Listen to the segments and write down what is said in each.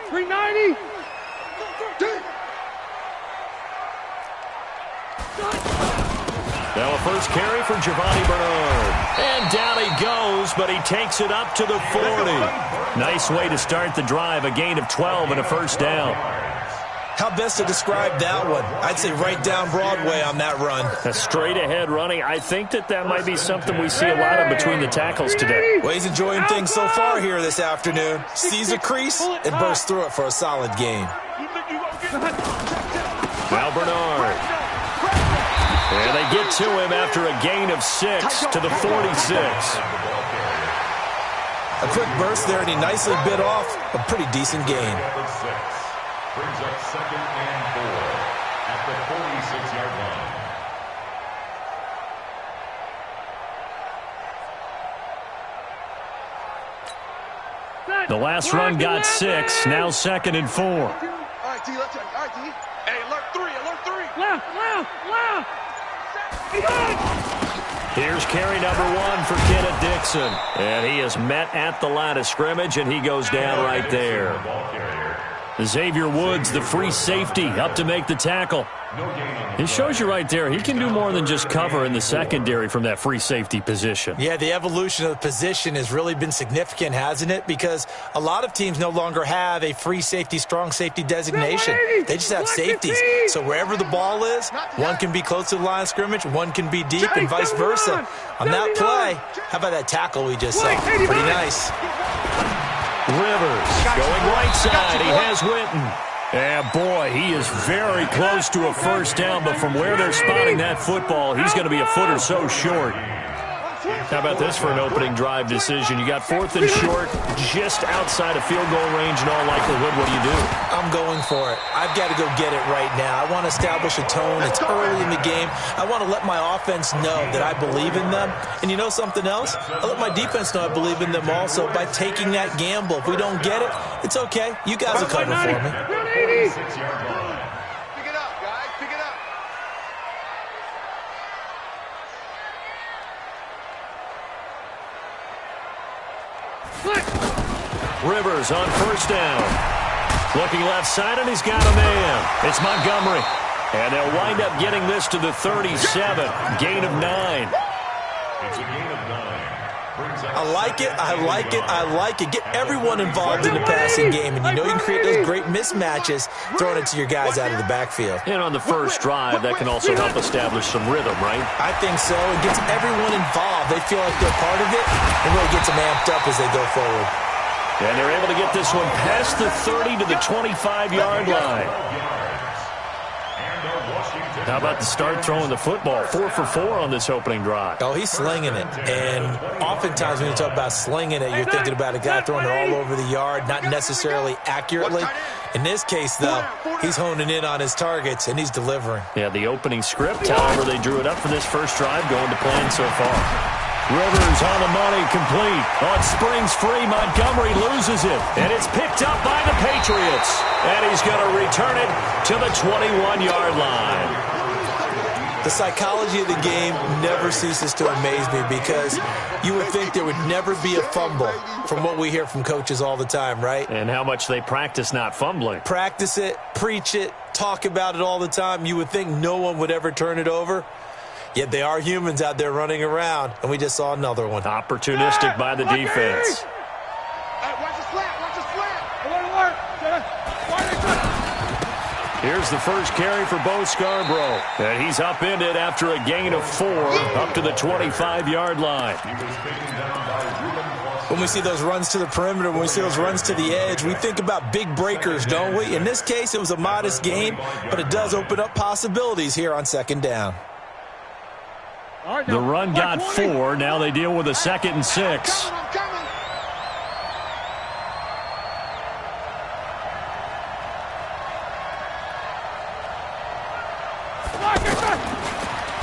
390. Now a first carry for Giovanni Bernard. And down he goes, but he takes it up to the 40. Nice way to start the drive, a gain of 12 and a first down. How best to describe that one? I'd say right down Broadway on that run. A straight ahead running. I think that might be something we see a lot of between the tackles today. Well, he's enjoying things so far here this afternoon. Sees a crease and bursts through it for a solid gain. Now Bernard. And they get to him after a gain of 6 to the 46. A quick burst there, and he nicely bit off a pretty decent gain. Brings up 2nd and 4 at the 46-yard line. The last run got 6. Now 2nd and 4. All right, D, let's check. All right, D. Hey, alert 3, alert 3. Left. Here's carry number 1 for Kenneth Dixon. And he is met at the line of scrimmage, and he goes down right there. Xavier Woods, the free safety, up to make the tackle. It shows you right there, he can do more than just cover in the secondary from that free safety position. Yeah, the evolution of the position has really been significant, hasn't it? Because a lot of teams no longer have a free safety, strong safety designation. They just have safeties. So wherever the ball is, one can be close to the line of scrimmage, one can be deep, and vice versa. On that play, how about that tackle we just saw? Pretty nice. Rivers going right side. He has Witten. And boy, he is very close to a first down, but from where they're spotting that football, he's going to be a foot or so short. How about this for an opening drive decision? You got 4th and short, just outside of field goal range in all likelihood. What do? I'm going for it. I've got to go get it right now. I want to establish a tone. It's early in the game. I want to let my offense know that I believe in them. And you know something else? I let my defense know I believe in them also by taking that gamble. If we don't get it, it's okay. You guys will cover for me. Pick it up, guys. Pick it up. Rivers on first down. Looking left side, and he's got a man. It's Montgomery. And they'll wind up getting this to the 37. Gain of 9. It's a gain of 9. I like it. I like it. I like it. Get everyone involved in the passing game. And you know you can create those great mismatches throwing it to your guys out of the backfield. And on the first drive, that can also help establish some rhythm, right? I think so. It gets everyone involved. They feel like they're part of it and really gets them amped up as they go forward. And they're able to get this one past the 30 to the 25-yard line. How about the start throwing the football? 4 for 4 on this opening drive. Oh, he's slinging it. And oftentimes when you talk about slinging it, you're thinking about a guy throwing it all over the yard, not necessarily accurately. In this case, though, he's honing in on his targets, and he's delivering. Yeah, the opening script, however, they drew it up for this first drive, going to plan so far. Rivers on the money, complete. On springs free, Montgomery loses it. And it's picked up by the Patriots. And he's going to return it to the 21-yard line. The psychology of the game never ceases to amaze me because you would think there would never be a fumble from what we hear from coaches all the time, right? And how much they practice not fumbling. Practice it, preach it, talk about it all the time. You would think no one would ever turn it over. Yet they are humans out there running around, and we just saw another one. Opportunistic by the defense. Watch the slant. Watch the slant. Here's the first carry for Bo Scarborough. And he's upended after a gain of 4 up to the 25-yard line. When we see those runs to the perimeter, when we see those runs to the edge, we think about big breakers, don't we? In this case, it was a modest gain, but it does open up possibilities here on second down. The run got 4. Now they deal with a 2nd and 6.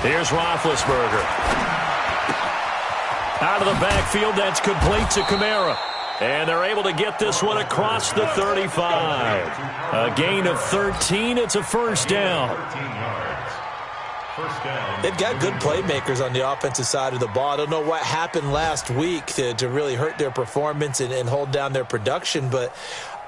Here's Roethlisberger. Out of the backfield, that's complete to Kamara. And they're able to get this one across the 35. A gain of 13. It's a first down. They've got good playmakers on the offensive side of the ball. I don't know what happened last week to really hurt their performance and hold down their production, but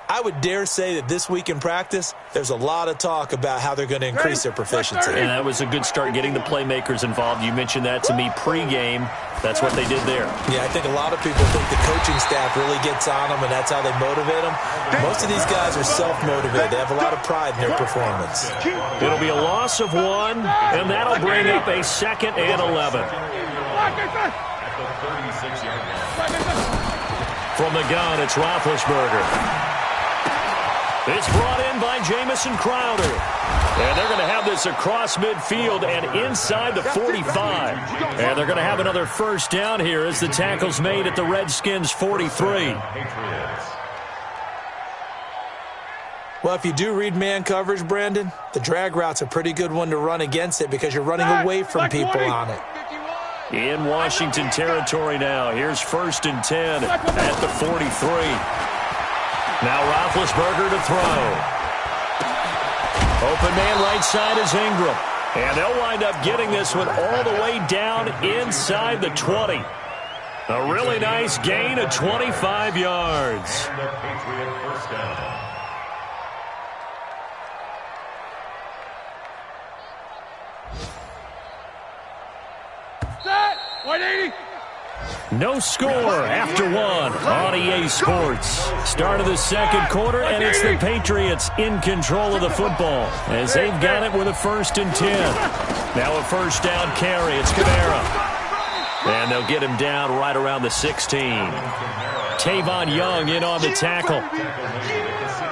I would dare say that this week in practice, there's a lot of talk about how they're going to increase their proficiency. And that was a good start getting the playmakers involved. You mentioned that to me pregame. That's what they did there. Yeah, I think a lot of people think the coaching staff really gets on them, and that's how they motivate them. Most of these guys are self-motivated. They have a lot of pride in their performance. It'll be a loss of 1, and that'll bring up a 2nd and 11. From the gun, it's Roethlisberger. It's brought in by Jamison Crowder. And they're going to have this across midfield and inside the 45. And they're going to have another first down here as the tackle's made at the Redskins' 43. Well, if you do read man coverage, Brandon, the drag route's a pretty good one to run against it because you're running away from people on it. In Washington territory now. Here's 1st and 10 at the 43. Now Roethlisberger to throw. Open man right side is Ingram. And they'll wind up getting this one all the way down inside the 20. A really nice gain of 25 yards. And the Patriot first down. Set! 180! No score after 1 on EA Sports. Start of the second quarter, and it's the Patriots in control of the football as they've got it with a 1st and 10. Now a first down carry. It's Kamara. And they'll get him down right around the 16. Tavon Young in on the tackle.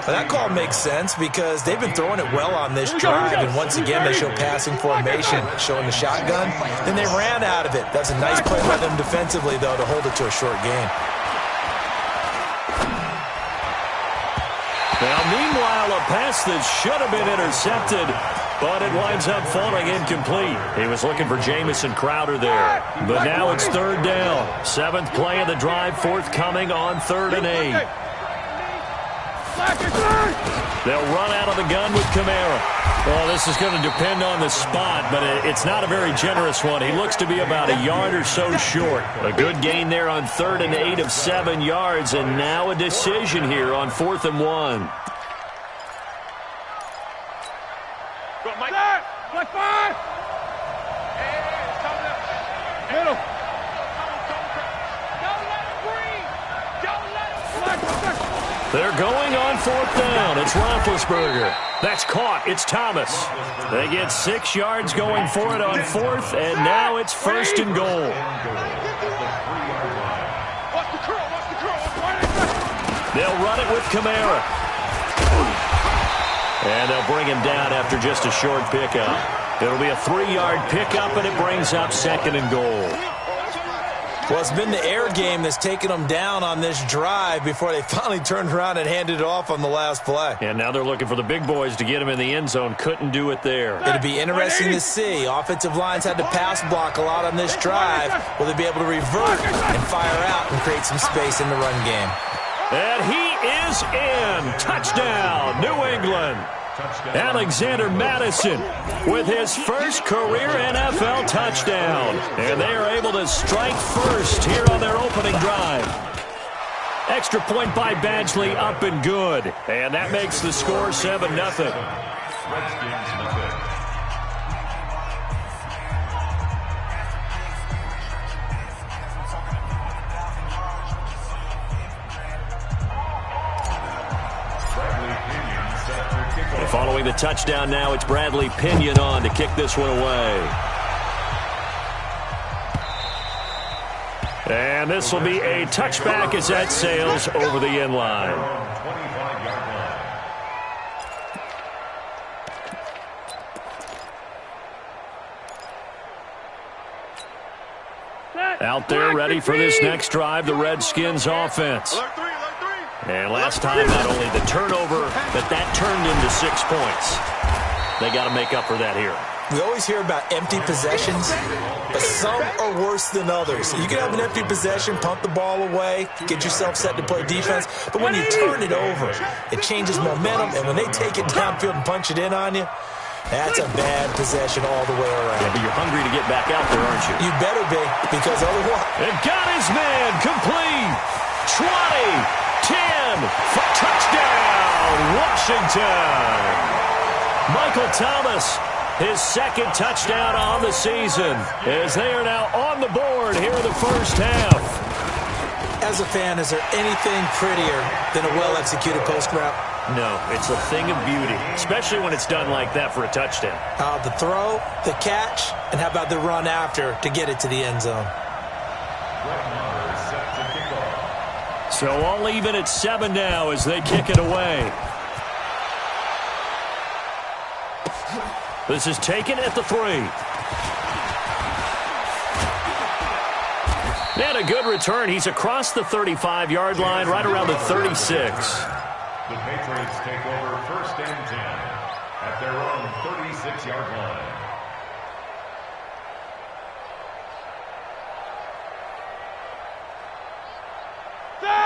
Well, that call makes sense because they've been throwing it well on this drive, and once again they show passing formation, showing the shotgun. Then they ran out of it. That's a nice play by them defensively, though, to hold it to a short gain. Now, meanwhile, a pass that should have been intercepted, but it winds up falling incomplete. He was looking for Jamison Crowder there. But now it's 3rd down. 7th play of the drive, forthcoming on 3rd and 8. They'll run out of the gun with Kamara. Well, this is going to depend on the spot, but it's not a very generous one. He looks to be about a yard or so short. A good gain there on 3rd and 8 of 7 yards, and now a decision here on 4th and 1. Go, Mike. Black 5! Middle. They're going on 4th down. It's Roethlisberger. That's caught. It's Thomas. They get 6 yards going for it on 4th, and now it's 1st and goal. They'll run it with Kamara. And they'll bring him down after just a short pickup. It'll be a 3-yard pickup, and it brings up 2nd and goal. Well, it's been the air game that's taken them down on this drive before they finally turned around and handed it off on the last play. And now they're looking for the big boys to get him in the end zone. Couldn't do it there. It'll be interesting to see. Offensive lines had to pass block a lot on this drive. Will they be able to revert and fire out and create some space in the run game? And he is in. Touchdown, New England. Alexander Mattison with his first career NFL touchdown. And they are able to strike first here on their opening drive. Extra point by Badgley, up and good. And that makes the score 7-0. Following the touchdown now, it's Bradley Pinion on to kick this one away. And this will be a touchback as that sails over the end line. Out there ready for this next drive, the Redskins offense. And last time, not only the turnover, but that turned into 6 points. They got to make up for that here. We always hear about empty possessions, but some are worse than others. You can have an empty possession, pump the ball away, get yourself set to play defense, but when you turn it over, it changes momentum, and when they take it downfield and punch it in on you, that's a bad possession all the way around. Yeah, but you're hungry to get back out there, aren't you? You better be, because otherwise... And got his man complete. 20, 10, again for touchdown, Washington. Michael Thomas, his second touchdown on the season, as they are now on the board here in the first half. As a fan, is there anything prettier than a well-executed post route? No, it's a thing of beauty, especially when it's done like that for a touchdown. The throw, the catch, and how about the run after to get it to the end zone? So all even at 7 now as they kick it away. This is taken at the 3. And a good return. He's across the 35-yard line, right around the 36. The Patriots take over 1st and 10 at their own 36-yard line.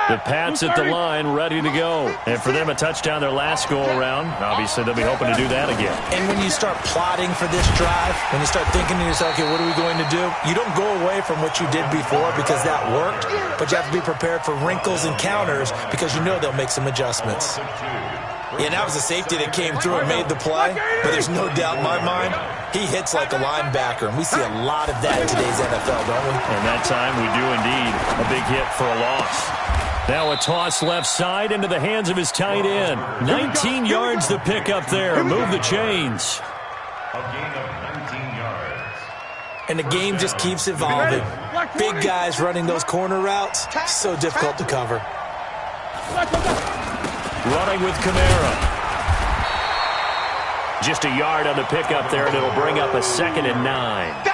The Pats at the line, ready to go. And for them, a touchdown their last go-around. Obviously, they'll be hoping to do that again. And when you start plotting for this drive, when you start thinking to yourself, okay, what are we going to do? You don't go away from what you did before because that worked, but you have to be prepared for wrinkles and counters because you know they'll make some adjustments. Yeah, that was a safety that came through and made the play, but there's no doubt in my mind, he hits like a linebacker, and we see a lot of that in today's NFL, don't we? And that time, we do indeed. A big hit for a loss. Now a toss left side into the hands of his tight end. 19 yards to pick up there. Move the chains. A gain of 19 yards. And the game just keeps evolving. Big guys running those corner routes, so difficult to cover. Running with Kamara. Just a yard on the pickup there, and it'll bring up a 2nd and 9.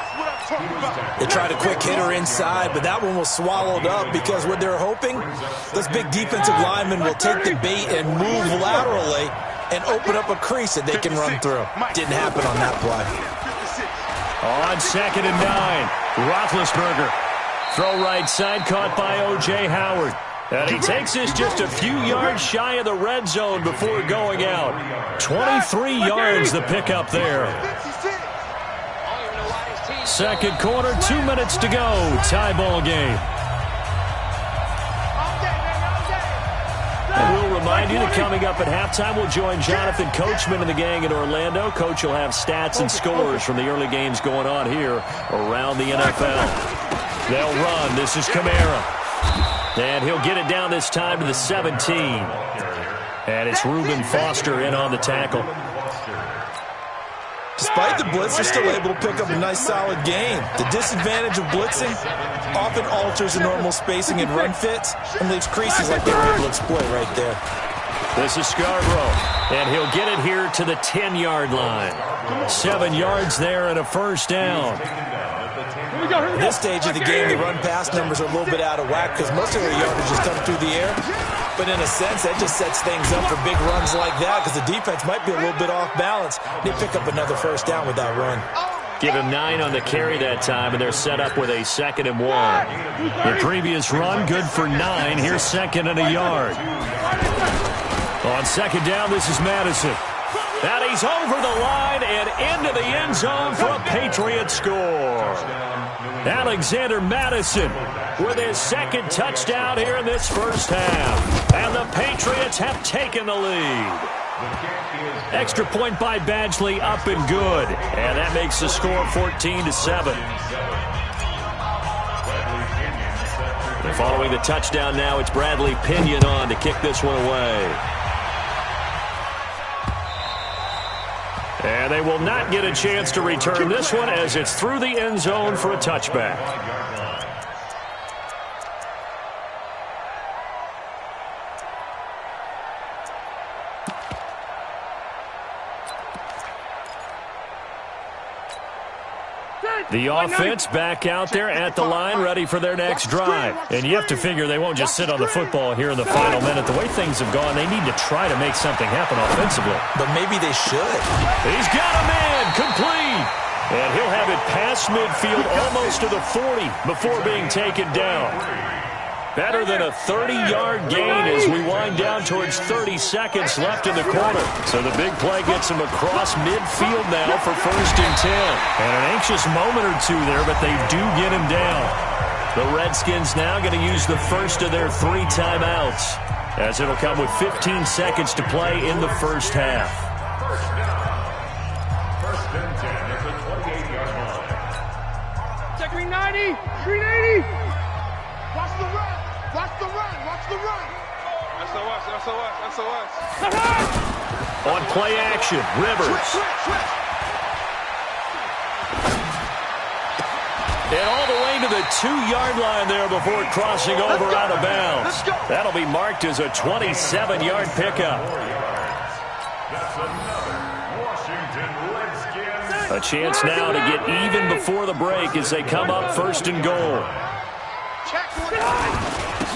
They tried a quick hitter inside, but that one was swallowed up because what they're hoping, those big defensive linemen will take the bait and move laterally and open up a crease that they can run through. Didn't happen on that play. On 2nd and 9, Roethlisberger. Throw right side, caught by O.J. Howard. And he takes this just a few yards shy of the red zone before going out. 23 yards the pickup there. Second quarter, 2 minutes to go. Tie ball game. And we'll remind you that coming up at halftime, we'll join Jonathan Coachman and the gang in Orlando. Coach will have stats and scores from the early games going on here around the NFL. They'll run. This is Kamara. And he'll get it down this time to the 17. And it's Reuben Foster in on the tackle. Despite the blitz, they're still able to pick up a nice, solid gain. The disadvantage of blitzing often alters the normal spacing and run fits and leaves creases like they were able to exploit right there. This is Scarborough, and he'll get it here to the 10-yard line. 7 yards there and a first down. At this stage of the game, the run-pass numbers are a little bit out of whack because most of their yardage is coming through the air. But in a sense, that just sets things up for big runs like that because the defense might be a little bit off balance. They pick up another first down with that run. Give him 9 on the carry that time, and they're set up with a 2nd and 1. The previous run, good for 9. Here's 2nd and a yard. On 2nd down, this is Madison. And he's over the line and into the end zone for a Patriot score. Alexander Madison with his 2nd touchdown here in this first half. And the Patriots have taken the lead. Extra point by Badgley, up and good. And that makes the score 14-7. And following the touchdown now, it's Bradley Pinion on to kick this one away. And they will not get a chance to return this one as it's through the end zone for a touchback. The offense back out there at the line, ready for their next drive. And you have to figure they won't just sit on the football here in the final minute. The way things have gone, they need to try to make something happen offensively. But maybe they should. He's got a man, complete. And he'll have it past midfield almost to the 40 before being taken down. Better than a 30-yard gain as we wind down towards 30 seconds left in the quarter. So the big play gets him across midfield now for 1st and 10. And an anxious moment or two there, but they do get him down. The Redskins now going to use the first of their 3 timeouts. as it'll come with 15 seconds to play in the first half. First down. First and 10 at the 28-yard line. Check me 90, screen 80. Watch the run, watch the run, watch the run. SOS. On play action, Rivers. Switch. And all the way to the 2-yard line there before crossing over out of bounds. That'll be marked as a 27-yard pickup. That's another Washington Redskins. A chance now to get even before the break as they come up first and goal.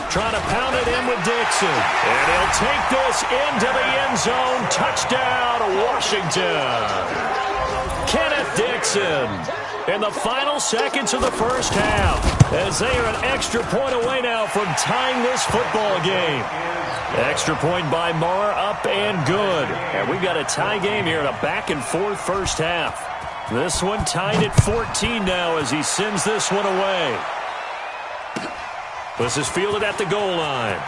Trying to pound it in with Dixon. And he'll take this into the end zone. Touchdown, Washington. Kenneth Dixon in the final seconds of the first half, as they are an extra point away now from tying this football game. Extra point by Marr, up and good. And we've got a tie game here in a back-and-forth first half. This one tied at 14 now as he sends this one away. This is fielded at the goal line.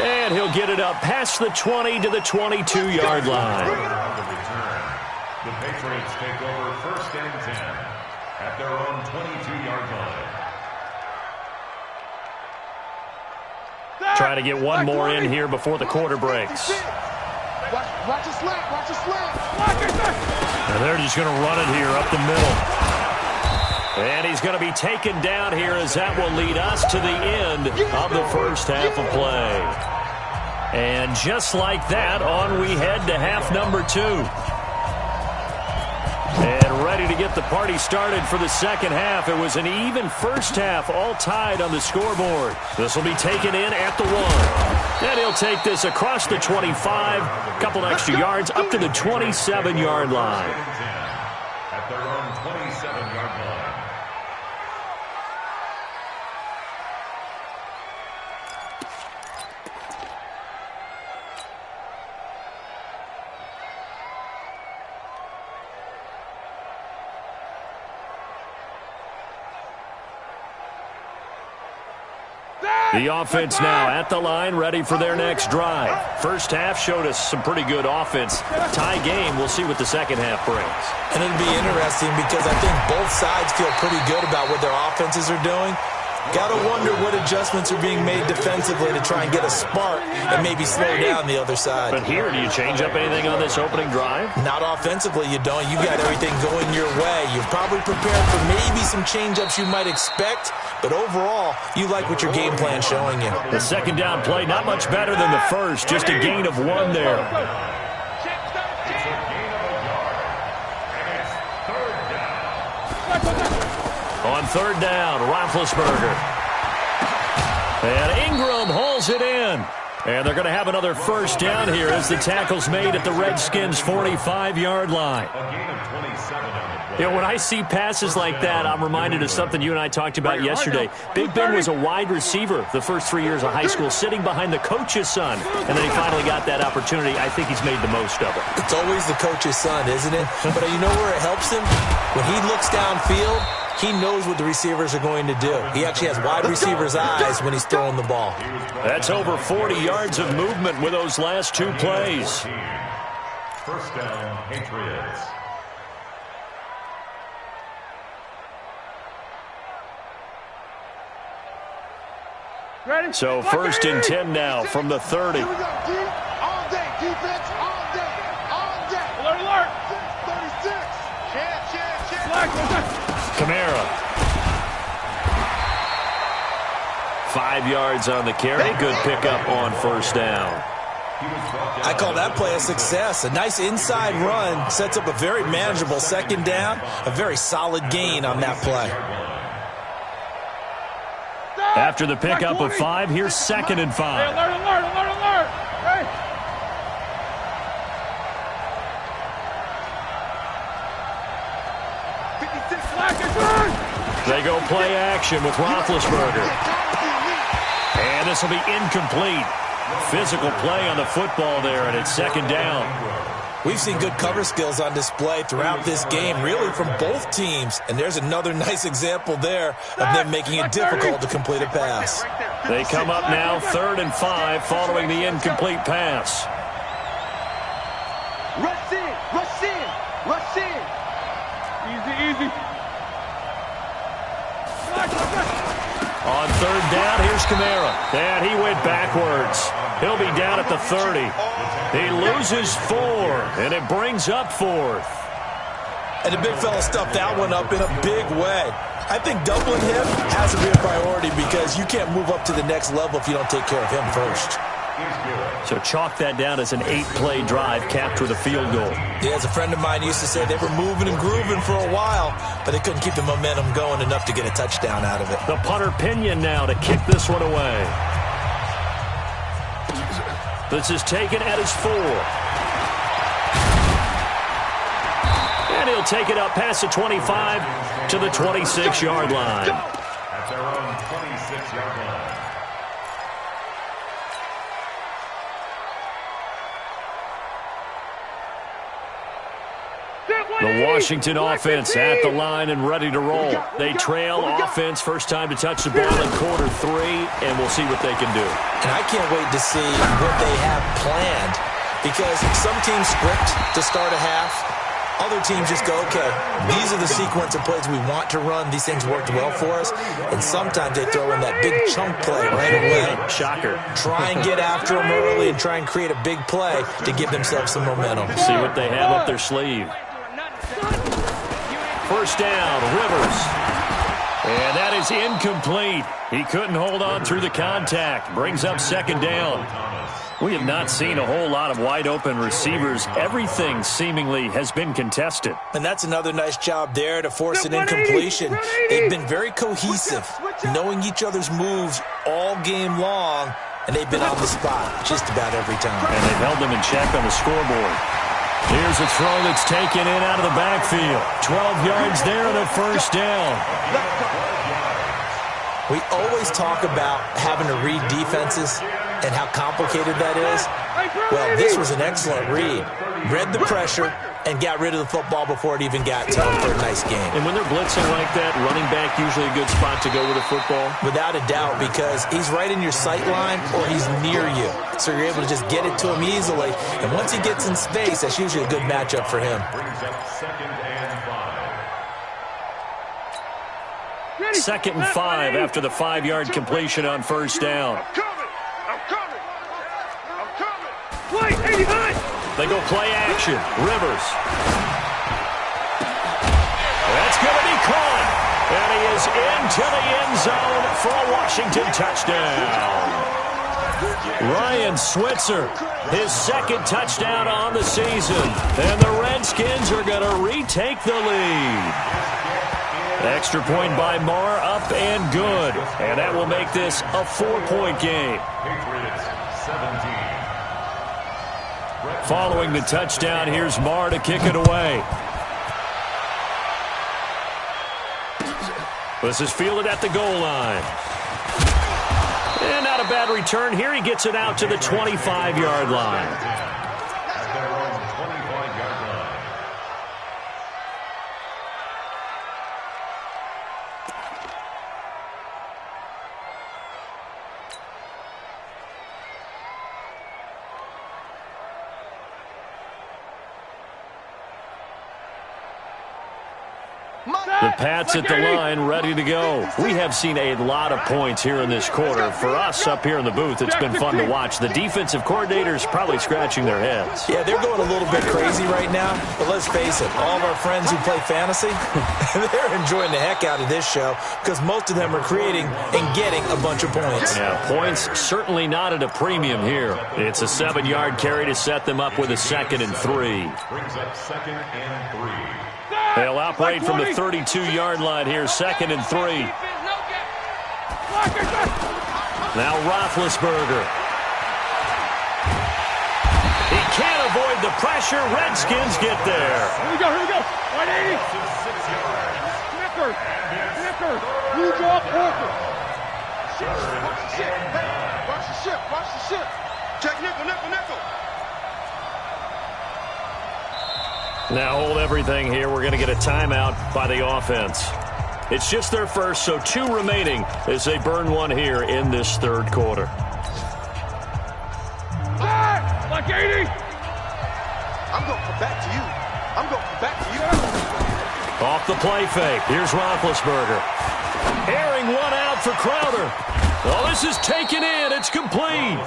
And he'll get it up past the 20 to the 22-yard line. The Patriots take over first and 10 at their own 22-yard line. Trying to get one more in here before the quarter breaks. Watch the slant. And they're just going to run it here up the middle. And he's going to be taken down here as that will lead us to the end of the first half of play. And just like that, on we head to half number 2. And ready to get the party started for the second half. It was an even first half, all tied on the scoreboard. This will be taken in at the 1. And he'll take this across the 25, a couple extra yards, up to the 27-yard line. At their own 27-yard line. The offense now at the line, ready for their next drive. First half showed us some pretty good offense. Tie game, we'll see what the second half brings. And it'll be interesting because I think both sides feel pretty good about what their offenses are doing. Got to wonder what adjustments are being made defensively to try and get a spark and maybe slow down the other side. But here, do you change up anything on this opening drive? Not offensively, you don't. You've got everything going your way. You're probably prepared for maybe some change-ups you might expect, but overall, you like what your game plan's showing you. The second down play, not much better than the first, just a gain of 1 there. On third down, Roethlisberger. And Ingram hauls it in. And they're going to have another first down here as the tackle's made at the Redskins' 45-yard line. You know, when I see passes like that, I'm reminded of something you and I talked about yesterday. Big Ben was a wide receiver the first 3 years of high school, sitting behind the coach's son. And then he finally got that opportunity. I think he's made the most of it. It's always the coach's son, isn't it? But you know where it helps him? When he looks downfield, he knows what the receivers are going to do. He actually has wide receivers' eyes when he's throwing the ball. That's over 40 yards of movement with those last 2 plays. First down, Patriots. Ready? So first and 10 now from the 30. Here we go, D. All day, defense, all day, all day. Alert. 36. Chance. Kamara. 5 yards on the carry. Good pickup on first down. I call that play a success. A nice inside run sets up a very manageable second down. A very solid gain on that play. After the pickup of 5, here's second and 5. Hey, alert. Hey. They go play action with Roethlisberger. And this will be incomplete. Physical play on the football there, and it's second down. We've seen good cover skills on display throughout this game, really from both teams. And there's another nice example there of them making it difficult to complete a pass. They come up now 3rd and 5 following the incomplete pass. Rush in, rush in, rush in. Easy, easy. On 3rd down, here's Kamara. And he went backwards. He'll be down at the 30. He loses 4, and it brings up 4th. And the big fella stuffed that one up in a big way. I think doubling him has to be a priority because you can't move up to the next level if you don't take care of him first. So chalk that down as an 8-play drive capped with a field goal. Yeah, as a friend of mine used to say, they were moving and grooving for a while, but they couldn't keep the momentum going enough to get a touchdown out of it. The punter Pinion now to kick this one away. This is taken at his 4. And he'll take it up past the 25 to the 26-yard line. At their own 26-yard line. The Washington offense at the line and ready to roll. They trail offense, first time to touch the ball in quarter 3, and we'll see what they can do. And I can't wait to see what they have planned because some teams script to start a half. Other teams just go, okay, these are the sequence of plays we want to run. These things worked well for us. And sometimes they throw in that big chunk play right away. Shocker. Try and get after them early and try and create a big play to give themselves some momentum. See what they have up their sleeve. First down, Rivers. And that is incomplete. He couldn't hold on through the contact. Brings up 2nd down. We have not seen a whole lot of wide-open receivers. Everything seemingly has been contested. And that's another nice job there to force an incompletion. They've been very cohesive, knowing each other's moves all game long, and they've been on the spot just about every time. And they've held them in check on the scoreboard. Here's a throw that's taken in out of the backfield. 12 yards there and a first down. We always talk about having to read defenses and how complicated that is. Well, this was an excellent read. Read the pressure and got rid of the football before it even got to him for a nice game. And when they're blitzing like that, running back usually a good spot to go with a football? Without a doubt, because he's right in your sight line or he's near you. So you're able to just get it to him easily. And once he gets in space, that's usually a good matchup for him. Brings up 2nd and 5. 2nd and 5 after the 5-yard completion on first down. Wait, 89! They go play action. Rivers. That's going to be caught. And he is into the end zone for a Washington touchdown. Ryan Switzer, his 2nd touchdown on the season. And the Redskins are going to retake the lead. Extra point by Marr, up and good. And that will make this a 4-point game. Patriots 17. Following the touchdown, here's Marr to kick it away. This is fielded at the goal line. And not a bad return here. He gets it out to the 25-yard line. At their own 25-yard line. The Pats at the line, ready to go. We have seen a lot of points here in this quarter. For us up here in the booth, it's been fun to watch. The defensive coordinators probably scratching their heads. Yeah, they're going a little bit crazy right now, but let's face it, all of our friends who play fantasy, they're enjoying the heck out of this show because most of them are creating and getting a bunch of points. Yeah, points certainly not at a premium here. It's a 7-yard carry to set them up with a 2nd and 3. Brings up 2nd and 3. They'll operate from the 32-yard line here, 2nd and 3. Now Roethlisberger. He can't avoid the pressure. Redskins get there. Here we go, 180. Snicker, blue ball, Walker. Watch the ship, hey, watch the ship. Check nickel. Now hold everything here. We're going to get a timeout by the offense. It's just their first, so 2 remaining as they burn one here in this third quarter. Like 80. I'm going to come back to you. I'm going to come back to you. Off the play fake. Here's Roethlisberger. Airing one out for Crowder. Oh, this is taken in. It's complete.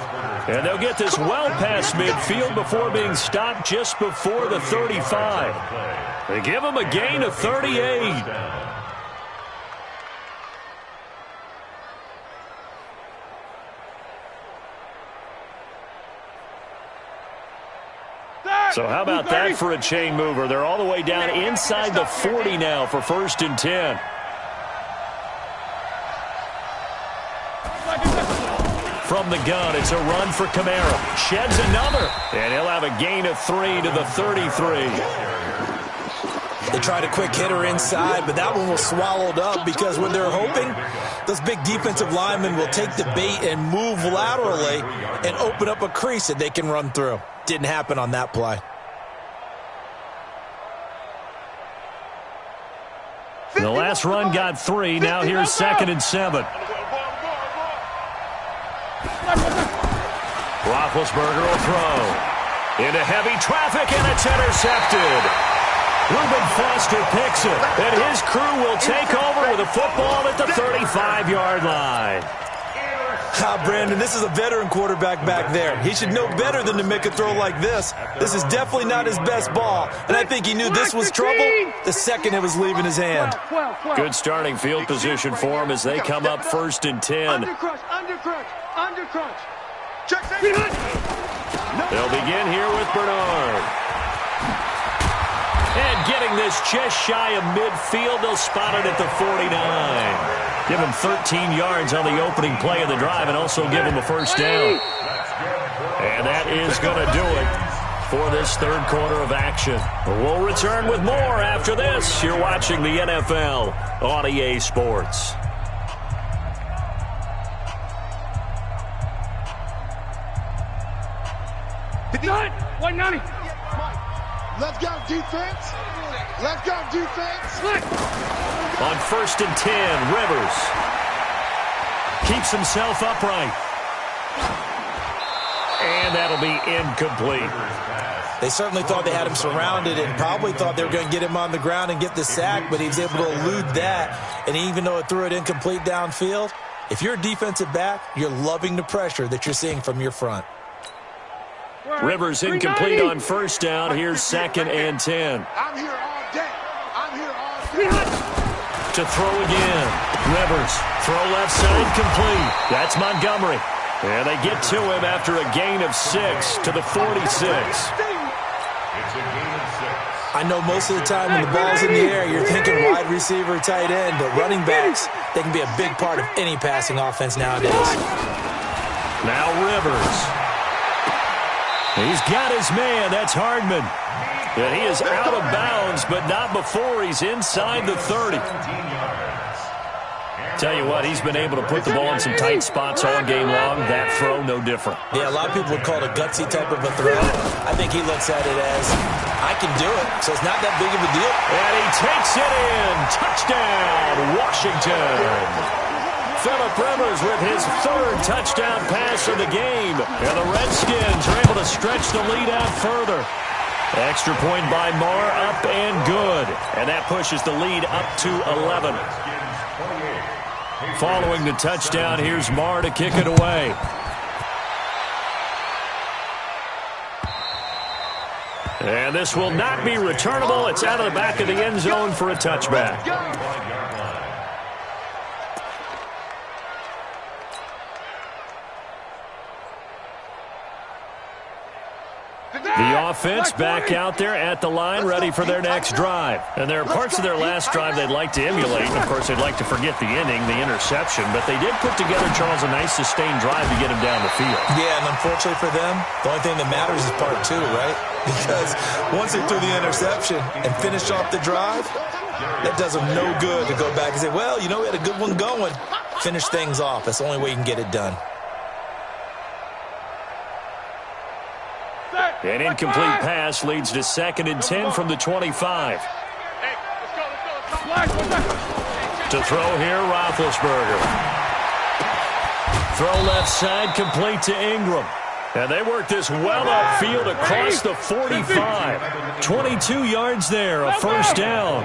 And they'll get this well past midfield before being stopped just before the 35. They give him a gain of 38. So how about that for a chain mover? They're all the way down inside the 40 now for 1st and 10. From the gun, it's a run for Kamara. Sheds another, and he'll have a gain of 3 to the 33. They tried a quick hitter inside, but that one was swallowed up because when they're hoping, those big defensive linemen will take the bait and move laterally and open up a crease that they can run through. Didn't happen on that play. The last run got 3. Now here's 2nd and 7. Roethlisberger will throw. Into heavy traffic, and it's intercepted. Reuben Foster picks it, and his crew will take over with a football at the 35-yard line. Brandon, this is a veteran quarterback back there. He should know better than to make a throw like this. This is definitely not his best ball, and I think he knew this was trouble the second it was leaving his hand. Good starting field position for him as they come up 1st and 10. Undercrunch. They'll begin here with Bernard. And getting this just shy of midfield, they'll spot it at the 49. Give him 13 yards on the opening play of the drive and also give him a 1st down. And that is going to do it for this third quarter of action. We'll return with more after this. You're watching the NFL on EA Sports. Done. 190. Let's go, defense. Let's go, defense. On 1st and 10, Rivers keeps himself upright. And that'll be incomplete. They certainly thought they had him surrounded and probably thought they were going to get him on the ground and get the sack, but he was able to elude that. And even though it threw it incomplete downfield, if you're a defensive back, you're loving the pressure that you're seeing from your front. Rivers incomplete on 1st down. Here's 2nd and 10. I'm here all day. I'm here all day. To throw again. Rivers, throw left side complete. That's Montgomery. And they get to him after a gain of 6 to the 46. It's a gain of 6. I know most of the time when the ball's in the air, you're thinking wide receiver, tight end, but running backs, they can be a big part of any passing offense nowadays. Now Rivers. He's got his man. That's Hardman. And he is out of bounds, but not before he's inside the 30. Tell you what, he's been able to put the ball in some tight spots all game long. That throw, no different. Yeah, a lot of people would call it a gutsy type of a throw. I think he looks at it as, I can do it, so it's not that big of a deal. And he takes it in. Touchdown, Washington. Phillip Rivers with his 3rd touchdown pass of the game. And the Redskins are able to stretch the lead out further. Extra point by Marr, up and good. And that pushes the lead up to 11. Following the touchdown, here's Marr to kick it away. And this will not be returnable. It's out of the back of the end zone for a touchback. The offense back out there at the line, ready for their next drive. And there are parts of their last drive they'd like to emulate. And, of course, they'd like to forget the inning, the interception. But they did put together, Charles, a nice sustained drive to get him down the field. Yeah, and unfortunately for them, the only thing that matters is part 2, right? Because once they threw the interception and finished off the drive, that does them no good to go back and say, well, you know, we had a good one going. Finish things off. That's the only way you can get it done. An incomplete pass leads to 2nd and 10 from the 25. Hey, let's go. To throw here, Roethlisberger. Throw left side, complete to Ingram. And they work this well upfield across the 45. 22 yards there, a first down.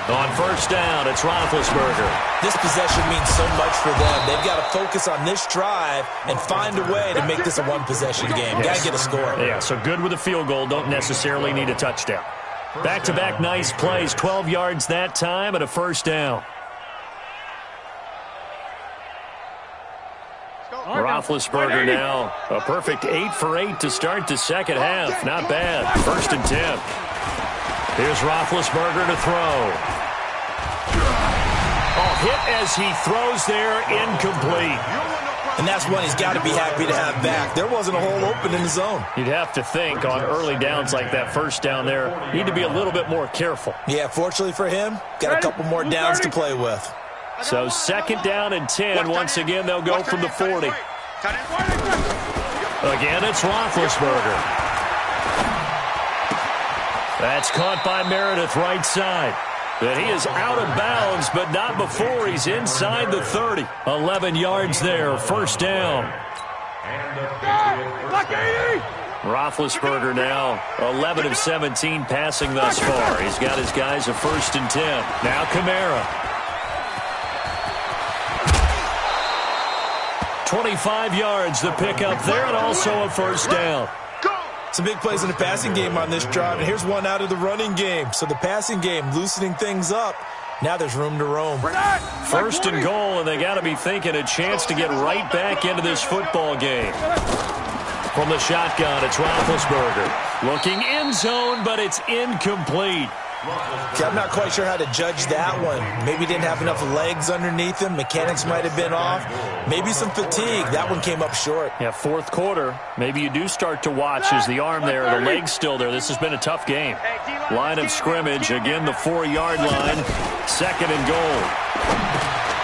On first down, it's Roethlisberger. This possession means so much for them. They've got to focus on this drive and find a way to make this a one-possession game. Got to get a score. Yeah, so good with a field goal. Don't necessarily need a touchdown. Back-to-back nice plays. 12 yards that time and a first down. Roethlisberger now. A perfect 8 for 8 to start the second half. Not bad. First and 10. Here's Roethlisberger to throw. Oh, hit as he throws there, incomplete. And that's one he's got to be happy to have back. There wasn't a hole open in the zone. You'd have to think on early downs like that first down there, need to be a little bit more careful. Yeah, fortunately for him, got a couple more downs to play with. So second down and 10. Once again, they'll go from the 40. Again, it's Roethlisberger. That's caught by Meredith right side. But he is out of bounds, but not before he's inside the 30. 11 yards there, first down. Roethlisberger now 11 of 17 passing thus far. He's got his guys a first and 10. Now Kamara. 25 yards the pickup there, and also a first down. Some big plays in the passing game on this drive, and here's one out of the running game. So the passing game loosening things up. Now there's room to roam. First and goal, and they got to be thinking a chance to get right back into this football game. From the shotgun, it's Roethlisberger. Looking end zone, but it's incomplete. Okay, I'm not quite sure how to judge that one. Maybe didn't have enough legs underneath him. Mechanics might have been off. Maybe some fatigue. That one came up short. Yeah, fourth quarter. Maybe you do start to watch as the arm there, the leg's still there. This has been a tough game. Line of scrimmage, again the 4-yard line. Second and goal.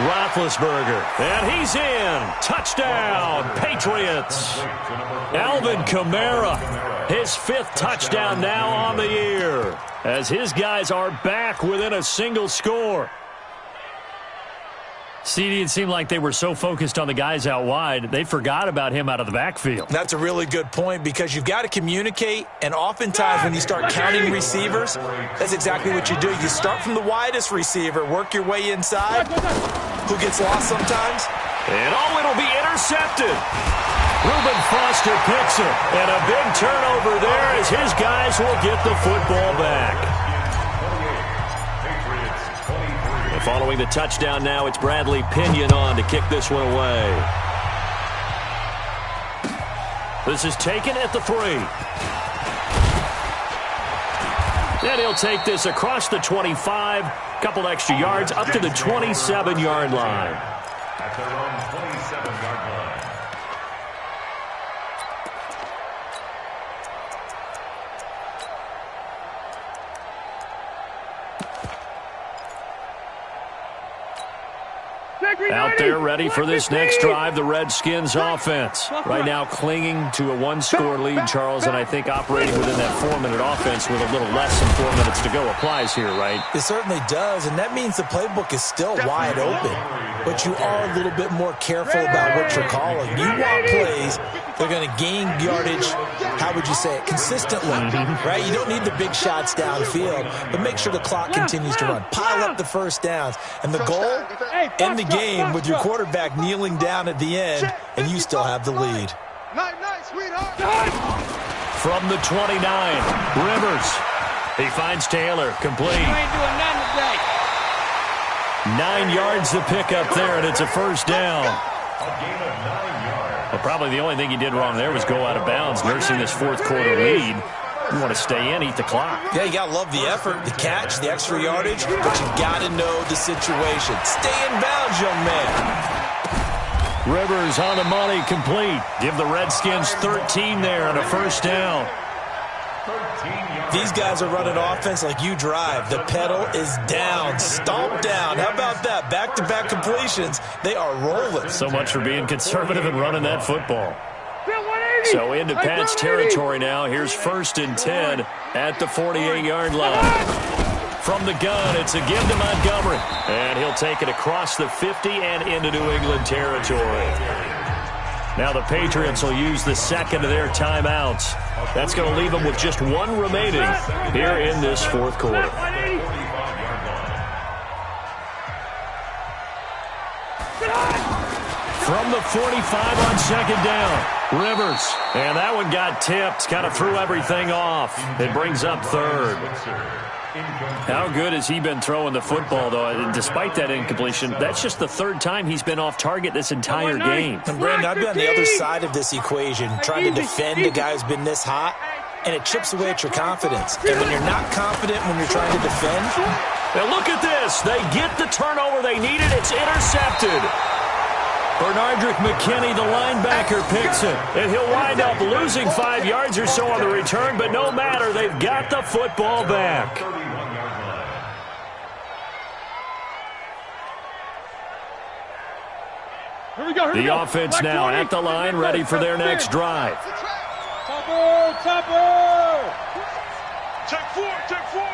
Roethlisberger, and he's in. Touchdown, Patriots. Alvin Kamara, his 5th touchdown now on the year, as his guys are back within a single score. CD, it seemed like they were so focused on the guys out wide, they forgot about him out of the backfield. That's a really good point, because you've got to communicate, and oftentimes when you start counting receivers, that's exactly what you do. You start from the widest receiver, work your way inside. Who gets lost sometimes? And it'll be intercepted. Reuben Foster picks it, and a big turnover there as his guys will get the football back. Following the touchdown now, it's Bradley Pinion on to kick this one away. This is taken at the 3. And he'll take this across the 25, couple extra yards, up to the 27-yard line. At their own 27-yard line. Out there ready for this next drive, the Redskins offense. Right now clinging to a 1-score lead, Charles, and I think operating within that 4-minute offense with a little less than 4 minutes to go applies here, right? It certainly does, and that means the playbook is still wide open. But you are a little bit more careful about what you're calling. You want plays they're going to gain yardage, how would you say it, consistently, right? You don't need the big shots downfield, but make sure the clock continues to run. Pile up the first downs. And the goal, end the game with your quarterback kneeling down at the end, and you still have the lead. From the 29, Rivers. He finds Taylor, complete. 9 yards the pickup there, and it's a first down. Well, probably the only thing he did wrong there was go out of bounds, nursing this fourth quarter lead. You want to stay in, eat the clock. Yeah, you got to love the effort, the catch, the extra yardage, but you got to know the situation. Stay in bounds, young man. Rivers on the money, complete. Give the Redskins 13 there and a first down. These guys are running offense like you drive. The pedal is down, stomp down. How about that? Back-to-back completions. They are rolling. So much for being conservative and running that football. So into Pat's territory now. Here's first and 10 at the 48-yard line. from the gun. It's a give to Montgomery. And he'll take it across the 50 and into New England territory. Now the Patriots will use the second of their timeouts. That's going to leave them with just one remaining here in this fourth quarter. From the 45 on second down, Rivers. And that one got tipped, kind of threw everything off. It brings up third. How good has he been throwing the football, though? And despite that incompletion, that's just the third time he's been off target this entire game. And Brandon, I've been on the other side of this equation, trying to defend a guy who's been this hot, and it chips away at your confidence. And when you're not confident when you're trying to defend. Now look at this. They get the turnover they needed. It's intercepted. Bernardrick McKinney, the linebacker, picks it. And he'll wind up losing 5 yards or so on the return, but no matter, they've got the football back. Here we go. The offense now at the line, ready for their next drive. Topper! Check four, check four!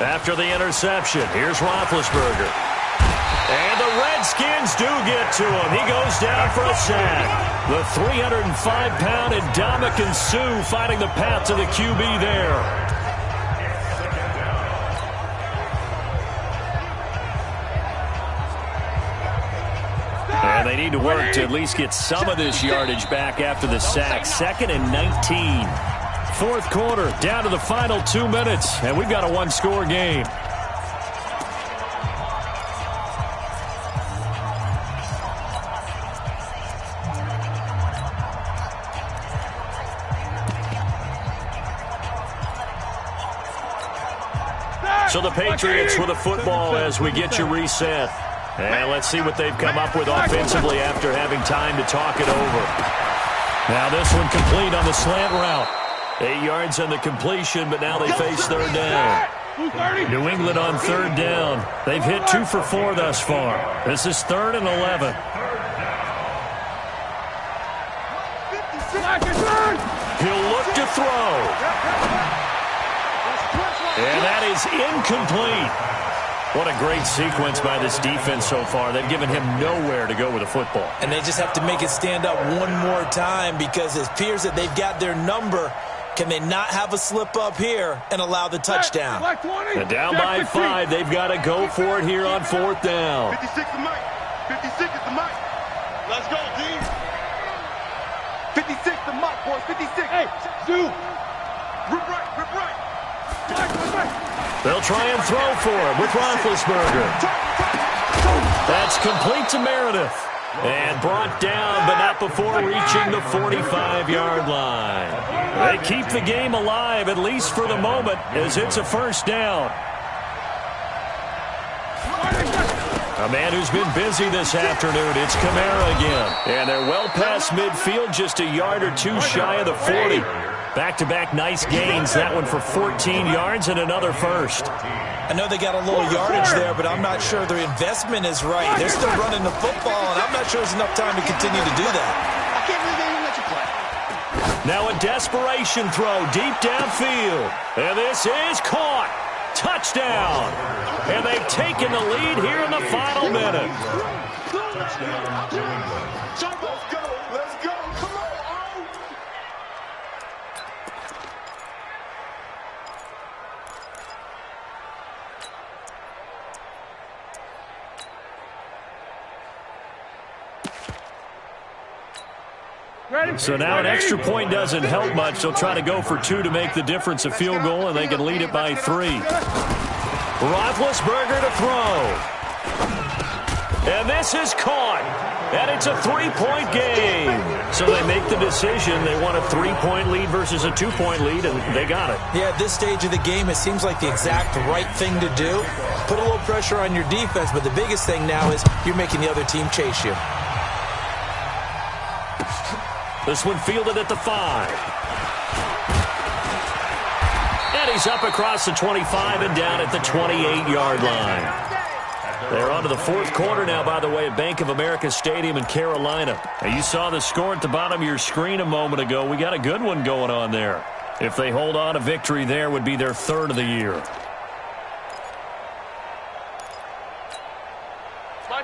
After the interception, here's Roethlisberger. And the Redskins do get to him. He goes down for a sack. The 305-pound Ndamukong Suh finding the path to the QB there. And they need to work to at least get some of this yardage back after the sack. 2nd and 19. Fourth quarter, down to the final 2 minutes, and we've got a one-score game. So the Patriots with the football as we get you reset. And let's see what they've come up with offensively after having time to talk it over. Now this one complete on the slant route. 8 yards on the completion, but now they face third down. New England on third down. They've hit 2 for 4 thus far. This is 3rd and 11. He'll look to throw. And that is incomplete. What a great sequence by this defense so far. They've given him nowhere to go with the football. And they just have to make it stand up one more time because it appears that they've got their number. Can they not have a slip up here and allow the touchdown? And down by 5, they've got to go for it here on 4th down. 56 is Mike. 56 is the Mike. Let's go, D. 56 the Mike, boys. 56. Hey, Sue. Rip right, rip right. They'll try and throw for him with Roethlisberger. That's complete to Meredith. And brought down, but not before reaching the 45-yard line. They keep the game alive, at least for the moment, as it's a first down. A man who's been busy this afternoon, it's Kamara again. And they're well past midfield, just a yard or 2 shy of the 40. Back-to-back nice gains, that one for 14 yards and another first. I know they got a little yardage there, but I'm not sure their investment is right. They're still running the football, and I'm not sure there's enough time to continue to do that. I can't believe they didn't let you play. Now a desperation throw deep downfield. And this is caught. Touchdown. And they've taken the lead here in the final minute. Let's go. Let's go. Come on. So now an extra point doesn't help much. They'll try to go for 2 to make the difference a field goal, and they can lead it by 3. Roethlisberger to throw. And this is caught. And it's a 3-point game. So they make the decision. They want a 3-point lead versus a 2-point lead, and they got it. Yeah, at this stage of the game, it seems like the exact right thing to do. Put a little pressure on your defense, but the biggest thing now is you're making the other team chase you. This one fielded at the 5. And he's up across the 25 and down at the 28-yard line. They're on to the fourth quarter now, by the way, at Bank of America Stadium in Carolina. Now, you saw the score at the bottom of your screen a moment ago. We got a good one going on there. If they hold on, a victory there would be their third of the year.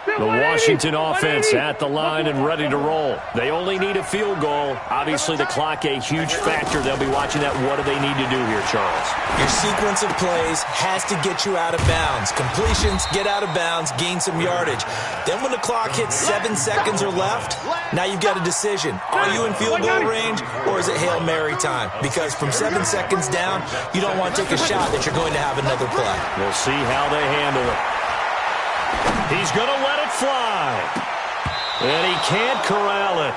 The Washington offense at the line and ready to roll. They only need a field goal. Obviously, the clock a huge factor. They'll be watching that. What do they need to do here, Charles? Your sequence of plays has to get you out of bounds. Completions, get out of bounds, gain some yardage. Then when the clock hits 7 seconds or left, now you've got a decision. Are you in field goal range or is it Hail Mary time? Because from 7 seconds down, you don't want to take a shot that you're going to have another play. We'll see how they handle it. He's going to let it fly. And he can't corral it.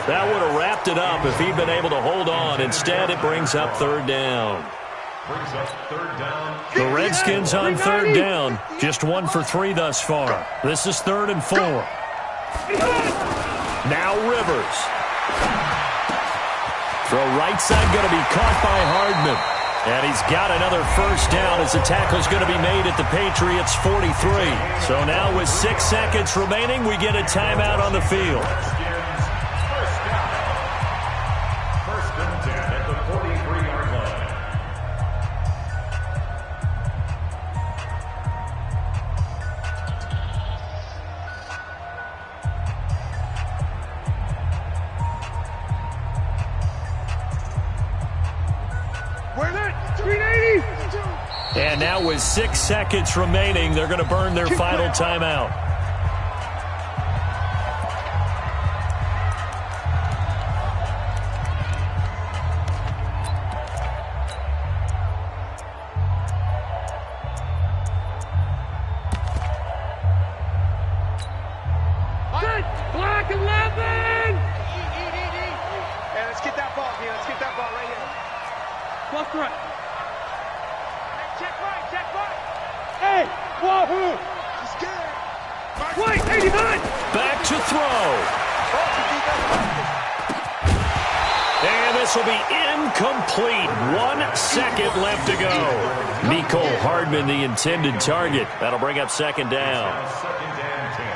That would have wrapped it up if he'd been able to hold on. Instead, it brings up third down. The Redskins on third down. Just 1 for 3 thus far. This is 3rd and 4. Now Rivers. Throw right side going to be caught by Hardman. And he's got another first down as the tackle's going to be made at the Patriots' 43. So now with 6 seconds remaining, we get a timeout on the field. First and 10 at the 43-yard line. And now with 6 seconds remaining, they're going to burn their final timeout. Black 11! Hey, let's get that ball here. Let's get that ball right here. Plus right. Check right. Hey, wahoo! He's good. Wait, 89! Back to throw. And this will be incomplete. 1 second left to go. Mecole Hardman, the intended target. That'll bring up second down. Second and 10.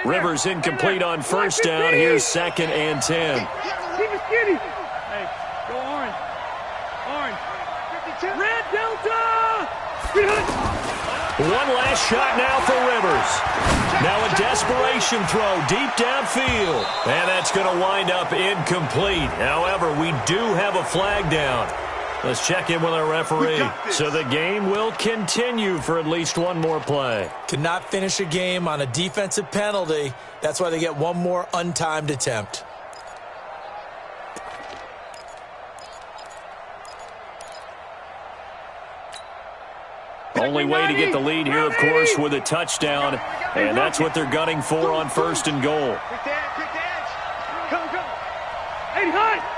Rivers incomplete on first down. Here's 2nd and 10. Keep it skinny. Hey, go orange. Orange. 52. Red Delta! 300. One last shot now for Rivers. Now a desperation throw deep downfield. And that's going to wind up incomplete. However, we do have a flag down. Let's check in with our referee. So the game will continue for at least one more play. Cannot finish a game on a defensive penalty. That's why they get one more untimed attempt. Only way to get the lead here, of course, with a touchdown. And that's what they're gunning for on 1st and goal. Quick edge. Come. 80 high!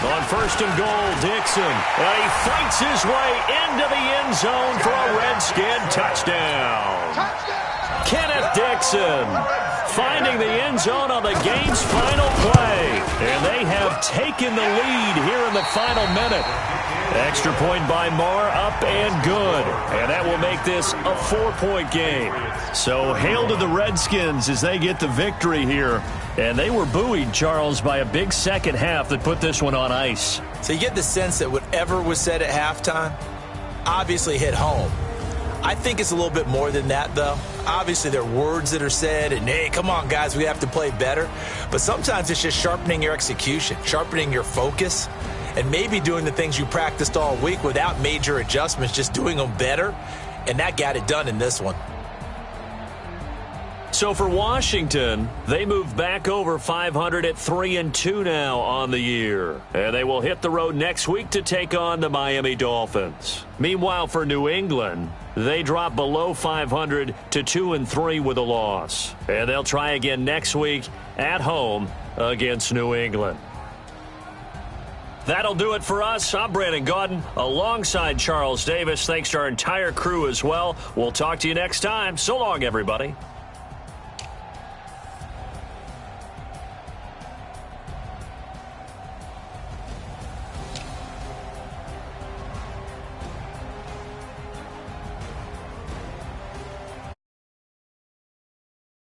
On 1st and goal, Dixon. And he fights his way into the end zone for a Redskin touchdown. Kenneth Dixon finding the end zone on the game's final play. And they have taken the lead here in the final minute. Extra point by Marr, up and good. And that will make this a 4-point game. So hail to the Redskins as they get the victory here. And they were buoyed, Charles, by a big second half that put this one on ice. So you get the sense that whatever was said at halftime obviously hit home. I think it's a little bit more than that, though. Obviously, there are words that are said, and, hey, come on, guys, we have to play better. But sometimes it's just sharpening your execution, sharpening your focus, and maybe doing the things you practiced all week without major adjustments, just doing them better. And that got it done in this one. So for Washington, they move back over 500 at 3-2 now on the year. And they will hit the road next week to take on the Miami Dolphins. Meanwhile, for New England, they drop below 500 to 2-3 with a loss. And they'll try again next week at home against New England. That'll do it for us. I'm Brandon Gaudin alongside Charles Davis. Thanks to our entire crew as well. We'll talk to you next time. So long, everybody.